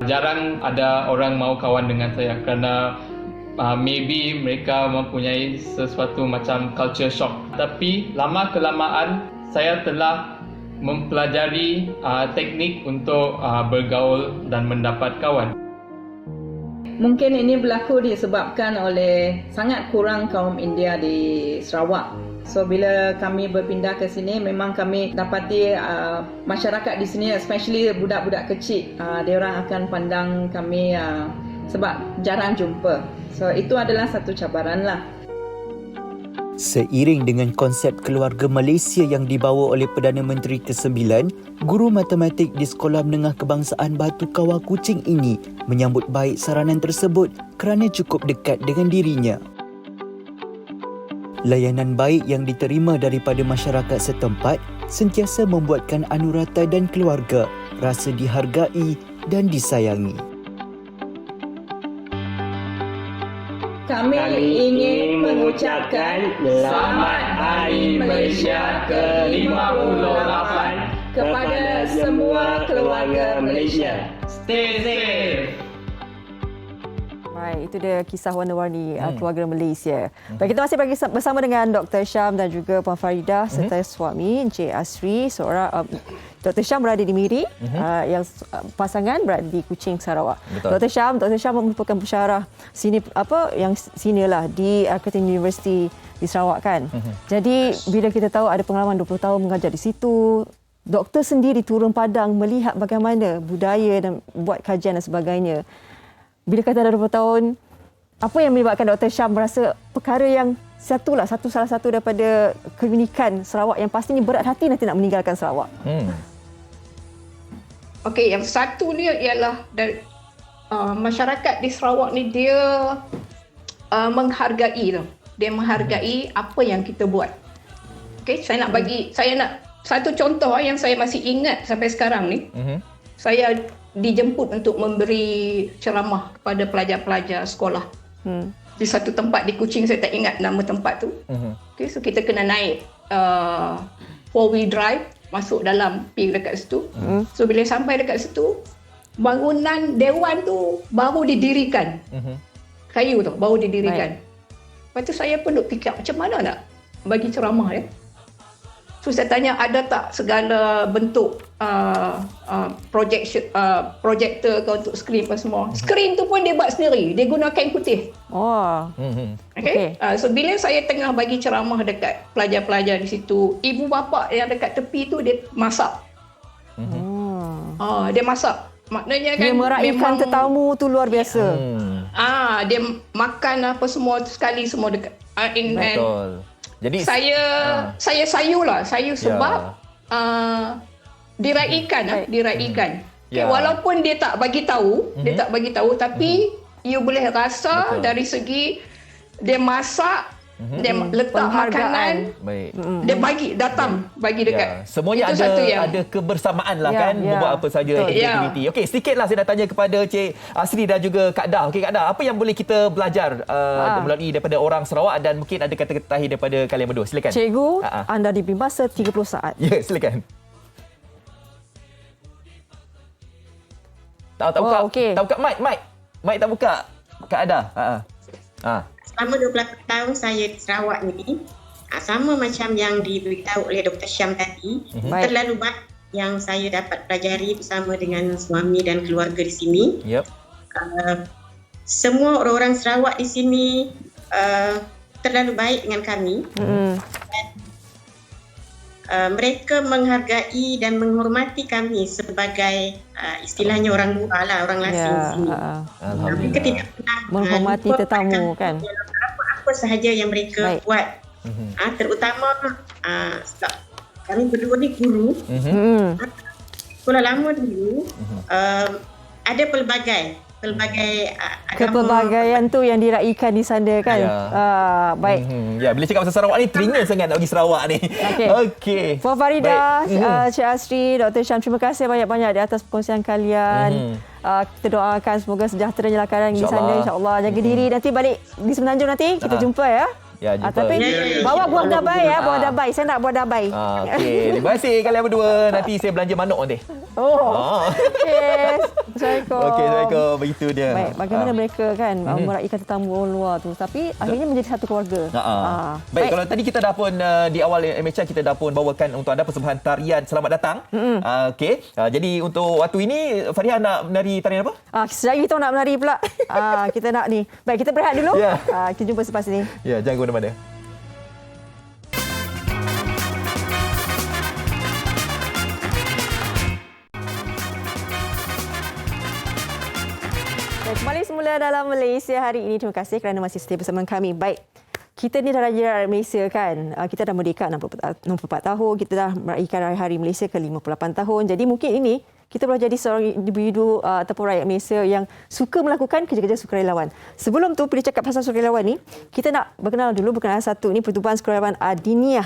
L: Jarang ada orang mau kawan dengan saya kerana maybe mereka mempunyai sesuatu macam culture shock. Tapi lama kelamaan saya telah mempelajari teknik untuk bergaul dan mendapat kawan.
U: Mungkin ini berlaku disebabkan oleh sangat kurang kaum India di Sarawak. So bila kami berpindah ke sini, memang kami dapati masyarakat di sini, especially budak-budak kecil, dia orang akan pandang kami sebab jarang jumpa. So itu adalah satu cabaran lah.
T: Seiring dengan konsep keluarga Malaysia yang dibawa oleh Perdana Menteri ke-9, guru matematik di Sekolah Menengah Kebangsaan Batu Kawah Kuching ini menyambut baik saranan tersebut kerana cukup dekat dengan dirinya. Layanan baik yang diterima daripada masyarakat setempat sentiasa membuatkan Anurata dan keluarga rasa dihargai dan disayangi.
U: Kami ingin mengucapkan Selamat Hari Malaysia ke-58 kepada semua keluarga Malaysia.
L: Stay safe!
A: Baik, itu dia kisah warna-warni keluarga Malaysia. Baik, kita masih bersama dengan Dr. Syam dan juga Puan Faridah serta suami Encik Asri. Dr. Syam berada di Miri, yang pasangan berada di Kuching, Sarawak. Betul. Dr. Syam merupakan pensyarah senior lah di Curtin University di Sarawak kan. Jadi bila kita tahu ada pengalaman 20 tahun mengajar di situ, doktor sendiri turun padang melihat bagaimana budaya dan buat kajian dan sebagainya. Bila kata dah 20 tahun, apa yang menyebabkan Dr. Syam merasa perkara yang salah satu daripada keunikan Sarawak yang pastinya berat hati nanti nak meninggalkan Sarawak?
Q: Okey, yang satu ni ialah masyarakat di Sarawak ni dia menghargai tau. Dia menghargai apa yang kita buat. Okey, saya nak satu contoh yang saya masih ingat sampai sekarang ni. Saya dijemput untuk memberi ceramah kepada pelajar-pelajar sekolah. Di satu tempat di Kuching, saya tak ingat nama tempat tu. Okay, so kita kena naik 4-wheel drive, masuk dalam, pergi dekat situ. So bila sampai dekat situ, bangunan dewan tu baru didirikan. Kayu tu baru didirikan. Lepas tu saya pun duk fikir macam mana nak bagi ceramah ya. So saya tanya ada tak segala bentuk projector ke untuk skrin apa semua. Skrin tu pun dia buat sendiri. Dia guna kain putih. Okay. So bila saya tengah bagi ceramah dekat pelajar-pelajar di situ, ibu bapa yang dekat tepi tu dia masak. Dia masak. Maknanya kan
A: dia meraihkan tetamu tu luar biasa.
Q: Dia makan apa semua sekali semua dekat.
B: Betul. Jadi
Q: saya sayu sebab diraikan. Okay, walaupun dia tak bagi tahu, tapi you boleh rasa dari segi dia masak, dia letak makanan, dia bagi dekat.
B: Semuanya ada kebersamaan lah kan, membuat apa saja aktiviti. Okey, sedikitlah saya nak tanya kepada Cik Asri dan juga Kak Dah. Okey Kak Dah, apa yang boleh kita belajar melalui daripada orang Sarawak dan mungkin ada kata-kata daripada kalian berdua? Silakan.
A: Cikgu, anda diberi masa 30 saat.
B: Ya, silakan. Tak buka. Tak buka mic. Mic tak buka. Kak Dah.
S: Selama 28 tahun saya di Sarawak ni, sama macam yang diberitahu oleh Dr. Syam tadi, terlalu banyak yang saya dapat pelajari bersama dengan suami dan keluarga di sini. Semua orang-orang Sarawak di sini terlalu baik dengan kami. Mereka menghargai dan menghormati kami sebagai istilahnya orang luar lah, orang lasing di sini. Mereka tidak pernah
A: menghormati tetamu kan.
S: Apa sahaja yang mereka buat. Terutama sebab kami berdua ni guru. Sekolah lama dulu ada pelbagai
A: kepelbagaian tu yang diraikan di sana kan. Baik.
B: Bila cakap pasal Sarawak ni teringin sangat nak pergi Sarawak ni. Okey.
A: Puan Faridah, Cik Asri, Dr. Syam, terima kasih banyak-banyak di atas perkongsian kalian. Kita doakan semoga sejahtera jelakan di sana insya-Allah. Jaga diri, nanti balik di Semenanjung nanti kita jumpa ya.
B: Ya, jumpa.
A: Tapi bawa buah dabai ya, buah dabai. Saya nak buah dabai.
B: Okey, terima kasih kalian berdua. Nanti saya belanja manuk nanti.
A: Okey. Assalamualaikum.
B: Okey, Assalamualaikum. Begitu dia.
A: Baik, bagaimana mereka kan meraihkan tetamu orang luar tu, tapi akhirnya menjadi satu keluarga.
B: Baik, kalau tadi kita dah pun di awal MHR kita dah pun bawakan untuk anda persembahan tarian Selamat Datang. Okey. Jadi untuk waktu ini Fariha nak menari tarian apa?
A: Sekejap lagi kita nak menari pula. Kita nak ni. Baik, kita berehat dulu. Kita jumpa selepas ini.
B: Ya, jangan ke mana-mana.
A: Kembali semula dalam Malaysia hari ini. Terima kasih kerana masih setia bersama kami. Baik, kita ni dah Raja Malaysia kan. Kita dah merdeka 64 tahun. Kita dah meraihkan Hari Malaysia ke 58 tahun. Jadi mungkin ini kita boleh jadi seorang individu ataupun rakyat Malaysia yang suka melakukan kerja-kerja sukarelawan. Sebelum tu, pilih cakap pasal sukarelawan ni, kita nak berkenal satu. Ini Pertubuhan Sukarelawan Adiniyah.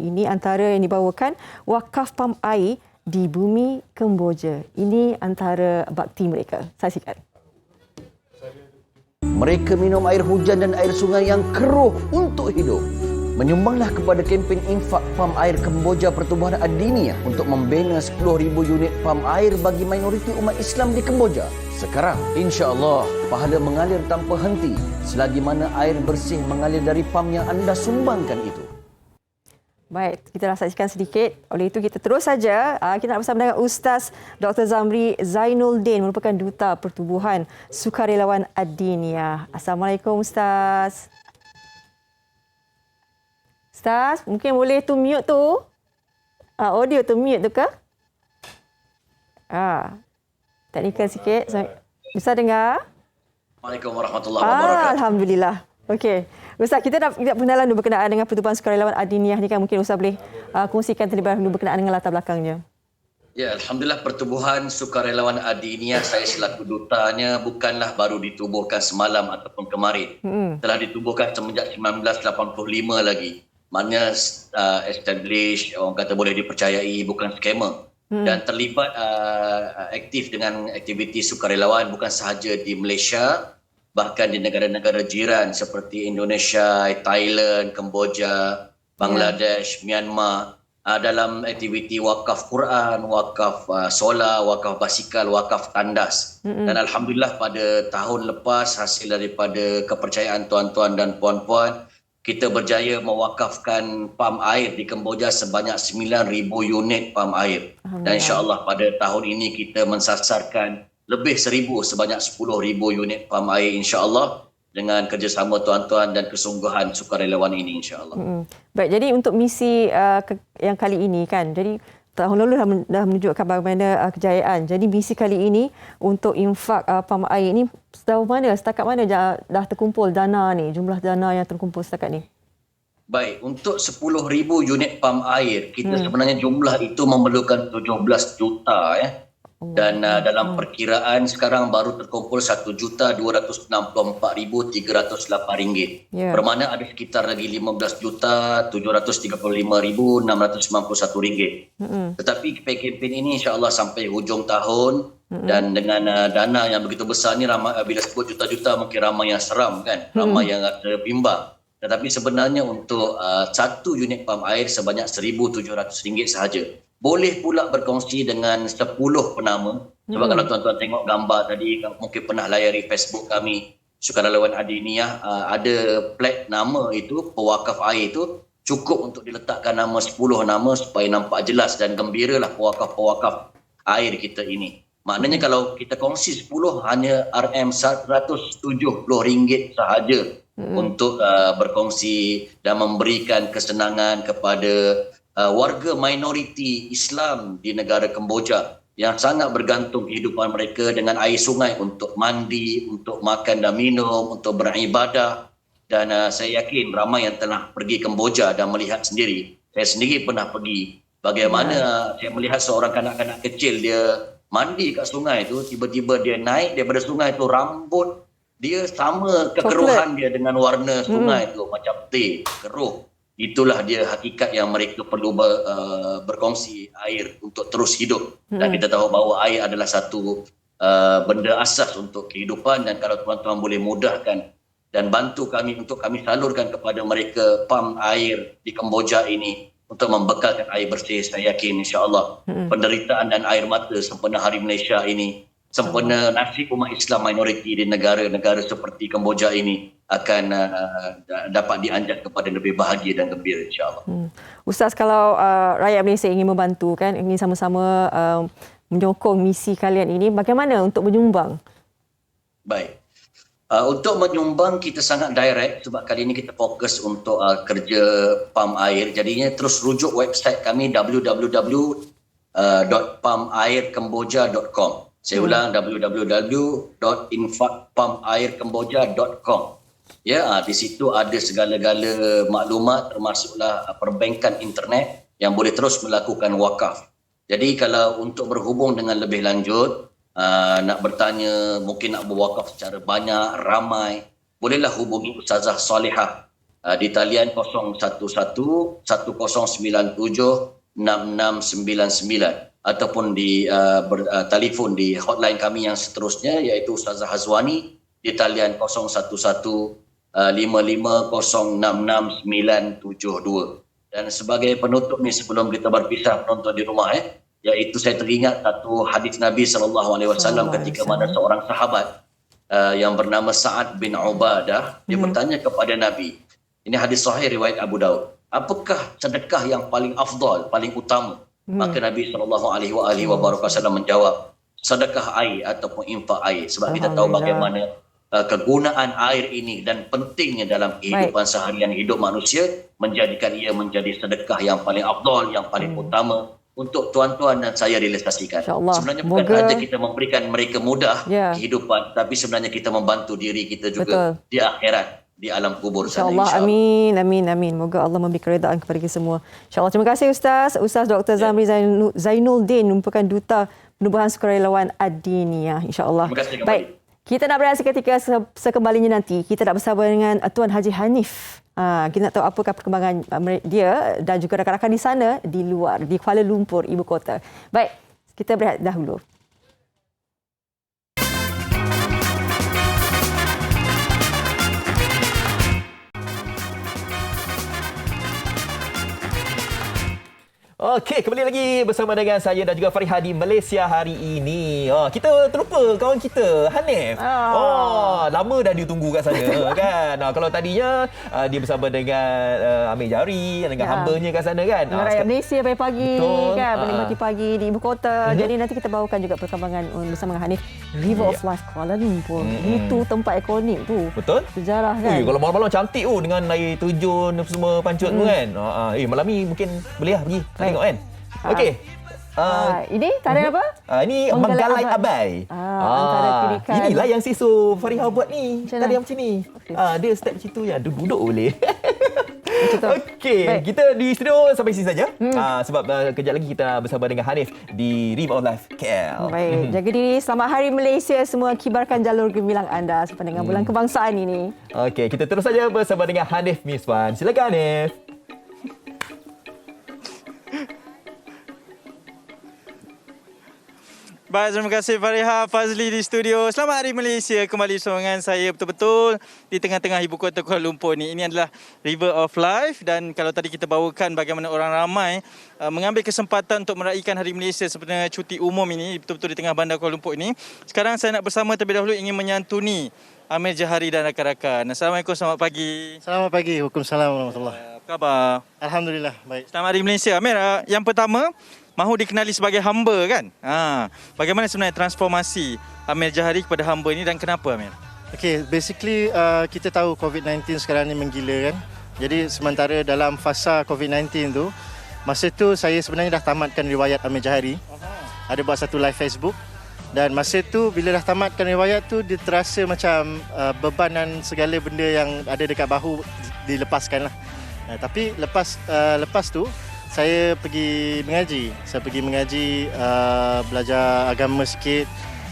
A: Ini antara yang dibawakan wakaf pam air di bumi Kemboja. Ini antara bakti mereka. Saksikan.
E: Mereka minum air hujan dan air sungai yang keruh untuk hidup. Menyumbanglah kepada kempen infak pam air Kemboja Pertubuhan Adiniyah untuk membina 10,000 unit pam air bagi minoriti umat Islam di Kemboja. Sekarang, insya-Allah, pahala mengalir tanpa henti selagi mana air bersih mengalir dari pam yang anda sumbangkan itu.
A: Baik, kita dah saksikan sedikit. Oleh itu, kita terus saja. Kita nak bersama dengan Ustaz Dr. Zamri Zainuldin, merupakan Duta Pertubuhan Sukarelawan Adiniyah. Assalamualaikum, Ustaz. Ustaz, mungkin boleh tu mute tu. Audio tu mute tu ke? Teknikal sikit. Bisa dengar?
E: Assalamualaikum warahmatullahi wabarakatuh.
A: Alhamdulillah. Okey. Ustaz, kita nak perkenalan dulu berkenaan dengan Pertubuhan Sukarelawan Adiniyah ni kan. Mungkin Ustaz boleh kongsikan terlebih dahulu berkenaan dengan latar belakangnya.
E: Ya, Alhamdulillah Pertubuhan Sukarelawan Adiniyah, saya selaku dutanya bukanlah baru ditubuhkan semalam ataupun kemarin. Telah ditubuhkan semenjak 1985 lagi. Maknanya establish, orang kata boleh dipercayai, bukan skamer. Dan terlibat aktif dengan aktiviti sukarelawan bukan sahaja di Malaysia, bahkan di negara-negara jiran seperti Indonesia, Thailand, Kemboja, Bangladesh, Myanmar, dalam aktiviti wakaf Quran, wakaf solar, wakaf basikal, wakaf tandas. Dan Alhamdulillah pada tahun lepas, hasil daripada kepercayaan tuan-tuan dan puan-puan, kita berjaya mewakafkan pam air di Kemboja sebanyak 9,000 unit pam air. Dan insya-Allah pada tahun ini kita mensasarkan lebih 1,000, sebanyak 10,000 unit pam air insya-Allah dengan kerjasama tuan-tuan dan kesungguhan sukarelawan ini insya-Allah.
A: Baik, jadi untuk misi yang kali ini kan, jadi tahun lalu dah menunjukkan bagaimana kejayaan. Jadi misi kali ini untuk infak pam air ini setakat mana dah terkumpul dana ni, jumlah dana yang terkumpul setakat ni?
E: Baik, untuk 10,000 unit pam air, kita sebenarnya jumlah itu memerlukan 17 juta ya. Dan dalam perkiraan sekarang baru terkumpul RM1,264,308. Bermakna ada sekitar lagi RM15,735,691. Tetapi kempen ini insya-Allah sampai hujung tahun dan dengan dana yang begitu besar ni, bila sebut juta-juta mungkin ramai yang seram kan, ramai yang terbimbang. Tetapi sebenarnya untuk satu unit pam air sebanyak RM1,700 sahaja. Boleh pula berkongsi dengan 10 penama. Sebab kalau tuan-tuan tengok gambar tadi, mungkin pernah layari Facebook kami, Sukarelawan Adiniyah, ada plat nama itu, pewakaf air itu, cukup untuk diletakkan nama 10 nama supaya nampak jelas dan gembiralah pewakaf-pewakaf air kita ini. Maknanya kalau kita kongsi 10, hanya RM170 sahaja untuk berkongsi dan memberikan kesenangan kepada warga minoriti Islam di negara Kemboja yang sangat bergantung kehidupan mereka dengan air sungai untuk mandi, untuk makan dan minum, untuk beribadah. Dan saya yakin ramai yang telah pergi Kemboja dan melihat sendiri. Saya sendiri pernah pergi. Bagaimana saya melihat seorang kanak-kanak kecil, dia mandi kat sungai tu, tiba-tiba dia naik daripada sungai tu, rambut dia sama kekeruhan dia dengan warna sungai tu, macam teh, keruh. Itulah dia hakikat yang mereka perlu berkongsi air untuk terus hidup. Dan kita tahu bahawa air adalah satu benda asas untuk kehidupan, dan kalau tuan-tuan boleh mudahkan dan bantu kami untuk kami salurkan kepada mereka pam air di Kemboja ini untuk membekalkan air bersih. Saya yakin insya-Allah penderitaan dan air mata sempena Hari Malaysia ini, sempena nasib umat Islam minoriti di negara-negara seperti Kemboja ini akan dapat dianjak kepada lebih bahagia dan gembira insya-Allah.
A: Ustaz, kalau rakyat Malaysia ingin membantu kan, ingin sama-sama menyokong misi kalian ini, bagaimana untuk menyumbang?
E: Baik. Untuk menyumbang kita sangat direct sebab kali ini kita fokus untuk kerja pam air. Jadinya terus rujuk website kami www.pumairkemboja.com. Saya ulang www.infakpumairkemboja.com. Ya, di situ ada segala-gala maklumat termasuklah perbankan internet yang boleh terus melakukan wakaf. Jadi kalau untuk berhubung dengan lebih lanjut, nak bertanya, mungkin nak berwakaf secara banyak, ramai, bolehlah hubungi Ustazah Salihah di talian 011-1097-6699 ataupun di telefon di hotline kami yang seterusnya iaitu Ustazah Hazwani di talian 011-55066-972. Dan sebagai penutup ni sebelum kita berpisah penonton di rumah, iaitu saya teringat satu hadis Nabi SAW ketika mana seorang sahabat yang bernama Sa'ad bin Ubadah, dia bertanya kepada Nabi, ini hadis sahih riwayat Abu Daud, apakah sedekah yang paling afdal, paling utama? Maka Nabi SAW menjawab, sedekah air ataupun infak air. Sebab kita tahu bagaimana kegunaan air ini dan pentingnya dalam kehidupan seharian hidup manusia, menjadikan ia menjadi sedekah yang paling afdal, yang paling utama untuk tuan-tuan dan saya realisasikan. Sebenarnya bukan sahaja kita memberikan mereka mudah kehidupan, tapi sebenarnya kita membantu diri kita juga di akhirat, di alam kubur sana.
A: InsyaAllah. Amin, amin, amin. Moga Allah memberi keredaan kepada kita semua. InsyaAllah. Terima kasih Ustaz. Ustaz Dr. Zamri Zainuddin merupakan Duta Penubuhan Sukarelawan Ad-Diniyah. InsyaAllah.
E: Terima kasih.
A: Baik. Kita nak berehat seketika, sekembalinya nanti kita nak bersama dengan Tuan Haji Hanif. Kita nak tahu apakah perkembangan dia dan juga rakan-rakan di sana, di luar, di Kuala Lumpur, ibu kota. Baik, kita berehat dahulu.
B: Okey, kembali lagi bersama dengan saya dan juga Fariha di Malaysia hari ini. Kita terlupa kawan kita, Hanif. Lama dah dia tunggu kat sana kan. Kalau tadinya dia bersama dengan Amir Jari, dengan hambanya kat sana kan.
A: Rakyat Malaysia pagi-pagi kan, menikmati pagi di ibu kota. Jadi nanti kita bawakan juga perkembangan bersama dengan Hanif. River of Life Kuala Lumpur. Itu tempat ikonik tu.
B: Betul.
A: Sejarah kan.
B: Kalau malam-malam cantik dengan air terjun semua pancut tu kan. Malam ni mungkin boleh lah pergi. Tengok kan. Okey.
A: Ini tarian apa?
B: Ini Manggalai Abai.
A: Antara tirikan.
B: Inilah yang Sisu Fariha buat ni. Tarian macam ni. Dia step macam tu yang duduk boleh. Okey, kita di studio sampai sini saja. Sebab kejap lagi kita bersama dengan Hanif di River of Life KL.
A: Baik, jaga diri. Selamat Hari Malaysia semua. Kibarkan jalur gemilang anda sempena dengan bulan kebangsaan ini.
B: Okey, kita terus saja bersama dengan Hanif Miswan. Silakan Hanif.
D: Baik, terima kasih Fariha Fazli di studio. Selamat Hari Malaysia kembali bersama dengan saya betul-betul di tengah-tengah ibu kota Kuala Lumpur ni. Ini adalah River of Life dan kalau tadi kita bawakan bagaimana orang ramai mengambil kesempatan untuk meraihkan Hari Malaysia sebenarnya cuti umum ini betul-betul di tengah bandar Kuala Lumpur ini. Sekarang saya nak bersama terlebih dahulu ingin menyantuni Amir Jahari dan rakan-rakan. Assalamualaikum, selamat pagi.
C: Selamat pagi, Waalaikumsalam warahmatullahi.
D: Apa khabar?
C: Alhamdulillah, baik.
D: Selamat Hari Malaysia. Amir, yang pertama, mahu dikenali sebagai hamba kan? Bagaimana sebenarnya transformasi Amir Jahari kepada hamba ini dan kenapa Amir?
C: Okay, basically kita tahu COVID-19 sekarang ni menggila kan. Jadi sementara dalam fasa COVID-19 tu, masa tu saya sebenarnya dah tamatkan riwayat Amir Jahari. Ada buat satu live Facebook. Dan masa tu bila dah tamatkan riwayat tu, dia terasa macam bebanan segala benda yang ada dekat bahu dilepaskan lah. Tapi lepas tu, saya pergi mengaji. Saya pergi mengaji, belajar agama sikit,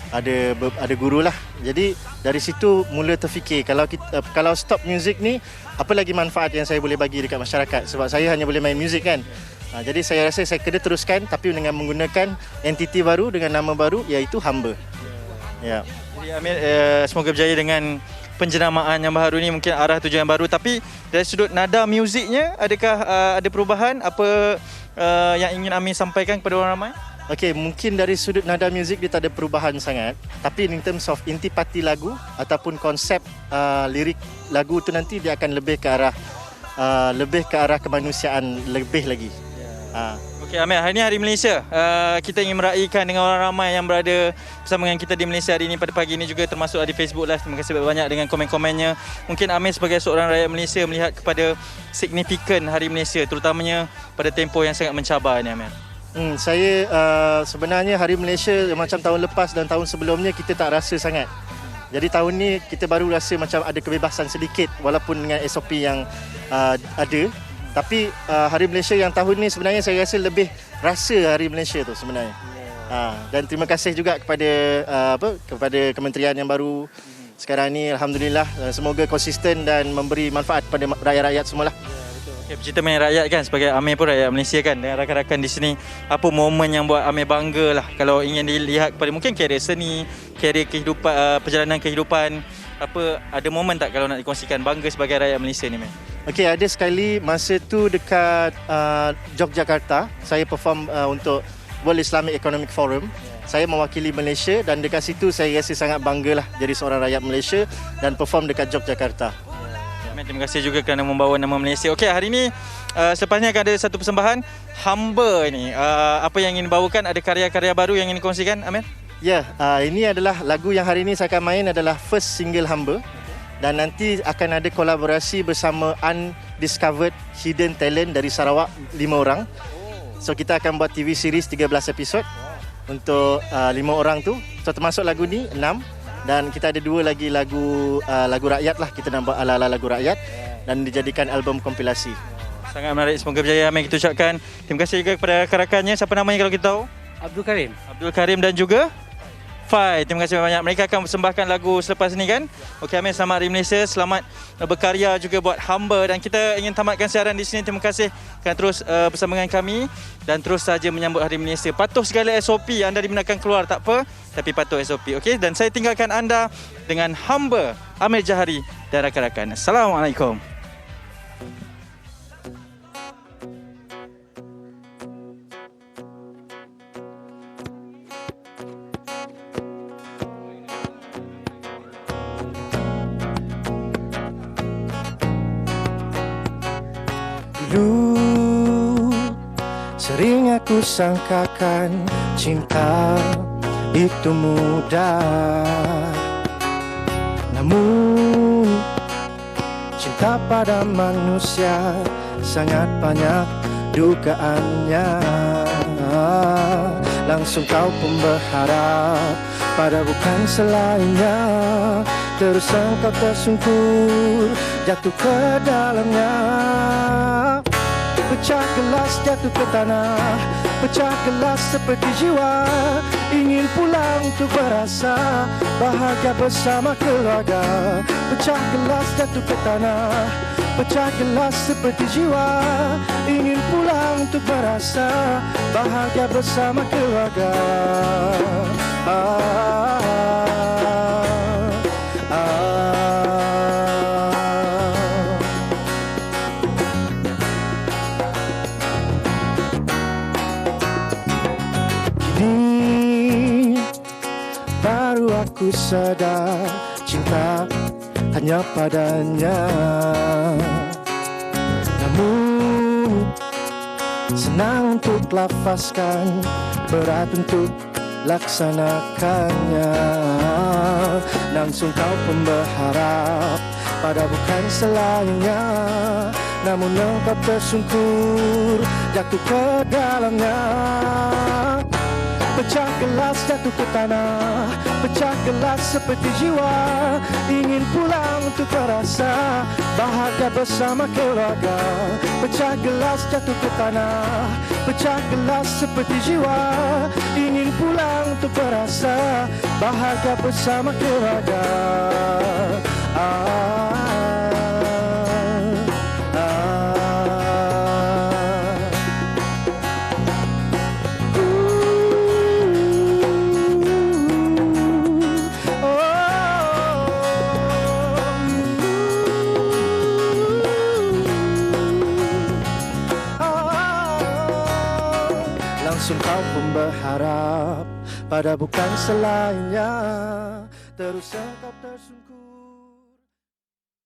C: ada guru lah. Jadi dari situ mula terfikir kalau stop music ni, apa lagi manfaat yang saya boleh bagi dekat masyarakat? Sebab saya hanya boleh main music kan. Jadi saya rasa saya kena teruskan tapi dengan menggunakan entiti baru dengan nama baru iaitu hamba. Ya.
D: Jadi Amir semoga berjaya dengan penjenamaan yang baru ni, mungkin arah tujuan yang baru. Tapi dari sudut nada muziknya, adakah ada perubahan? Apa yang ingin Amir sampaikan kepada orang ramai?
C: Okey, mungkin dari sudut nada muzik dia tak ada perubahan sangat. Tapi in terms of intipati lagu ataupun konsep lirik lagu tu nanti dia akan lebih ke arah kemanusiaan lebih lagi.
D: Okey Amir, hari ini Hari Malaysia. Kita ingin meraihkan dengan orang ramai yang berada bersama dengan kita di Malaysia hari ini pada pagi ini juga, termasuk di Facebook Live. Terima kasih banyak dengan komen-komennya. Mungkin Amir sebagai seorang rakyat Malaysia melihat kepada signifikan Hari Malaysia, terutamanya pada tempoh yang sangat mencabar ni Amir.
C: Saya sebenarnya Hari Malaysia macam tahun lepas dan tahun sebelumnya kita tak rasa sangat. Jadi tahun ni kita baru rasa macam ada kebebasan sedikit walaupun dengan SOP yang ada. Tapi Hari Malaysia yang tahun ni sebenarnya saya rasa lebih rasa Hari Malaysia tu sebenarnya. Dan terima kasih juga kepada kementerian yang baru sekarang ni, alhamdulillah, semoga konsisten dan memberi manfaat pada rakyat-rakyat semualah.
D: Okay, bercerita mengenai rakyat kan, sebagai Amir pun rakyat Malaysia kan, dan rakan-rakan di sini, apa momen yang buat Amir bangga lah kalau ingin dilihat kepada mungkin karier seni, karier kehidupan, perjalanan kehidupan, ada momen tak kalau nak dikongsikan bangga sebagai rakyat Malaysia ni, Amir?
C: Okey, ada sekali masa tu dekat Yogyakarta, saya perform untuk World Islamic Economic Forum. Saya mewakili Malaysia dan dekat situ saya rasa sangat bangga lah jadi seorang rakyat Malaysia dan perform dekat Yogyakarta.
D: Terima kasih juga kerana membawa nama Malaysia. Okey, hari ini selepas ni akan ada satu persembahan Hamba ni. Apa yang ingin dibawakan? Ada karya-karya baru yang ingin dikongsikan, Amir?
C: Ya, ini adalah lagu yang hari ini saya akan main adalah first single Hamba. Dan nanti akan ada kolaborasi bersama Undiscovered Hidden Talent dari Sarawak, 5 orang. So kita akan buat TV series 13 episod untuk 5 orang tu. So termasuk lagu ni 6. Dan kita ada 2 lagi lagu rakyat lah. Kita nak buat ala-ala lagu rakyat dan dijadikan album kompilasi.
D: Sangat menarik. Semoga berjaya, Amir, kita ucapkan. Terima kasih juga kepada rakan-rakannya. Siapa namanya kalau kita tahu?
G: Abdul Karim.
D: Abdul Karim dan juga Fai. Terima kasih banyak. Mereka akan persembahkan lagu selepas ni kan. Okey Amir, selamat Hari Malaysia. Selamat berkarya juga buat Hamba. Dan kita ingin tamatkan siaran di sini. Terima kasih kerana terus bersama dengan kami dan terus saja menyambut Hari Malaysia. Patuh segala SOP. Anda dibenarkan keluar tak apa, tapi patuh SOP. Okey, dan saya tinggalkan anda dengan Hamba, Amir Jahari dan rakan-rakan. Assalamualaikum.
C: Dulu sering aku sangkakan cinta itu mudah, namun cinta pada manusia sangat banyak dugaannya. Langsung kau pun berharap pada bukan selainnya, terus engkau tersungkur jatuh ke dalamnya. Pecah gelas jatuh ke tanah, pecah gelas seperti jiwa ingin pulang untuk berasa bahagia bersama keluarga. Pecah gelas jatuh ke tanah, pecah gelas seperti jiwa ingin pulang untuk berasa bahagia bersama keluarga. Aku sadar cinta hanya padanya, namun senang untuk lafazkan, berat untuk laksanakannya. Langsung kau pun berharap pada bukan selainnya, namun engkau tersungkur jatuh ke dalamnya. Pecah gelas jatuh ke tanah, pecah gelas seperti jiwa ingin pulang untuk berasa bahagia bersama keluarga. Pecah gelas jatuh ke tanah, pecah gelas seperti jiwa ingin pulang untuk berasa bahagia bersama keluarga. langsung kau pun berharap pada bukan selainnya. Terus engkau tersungkur.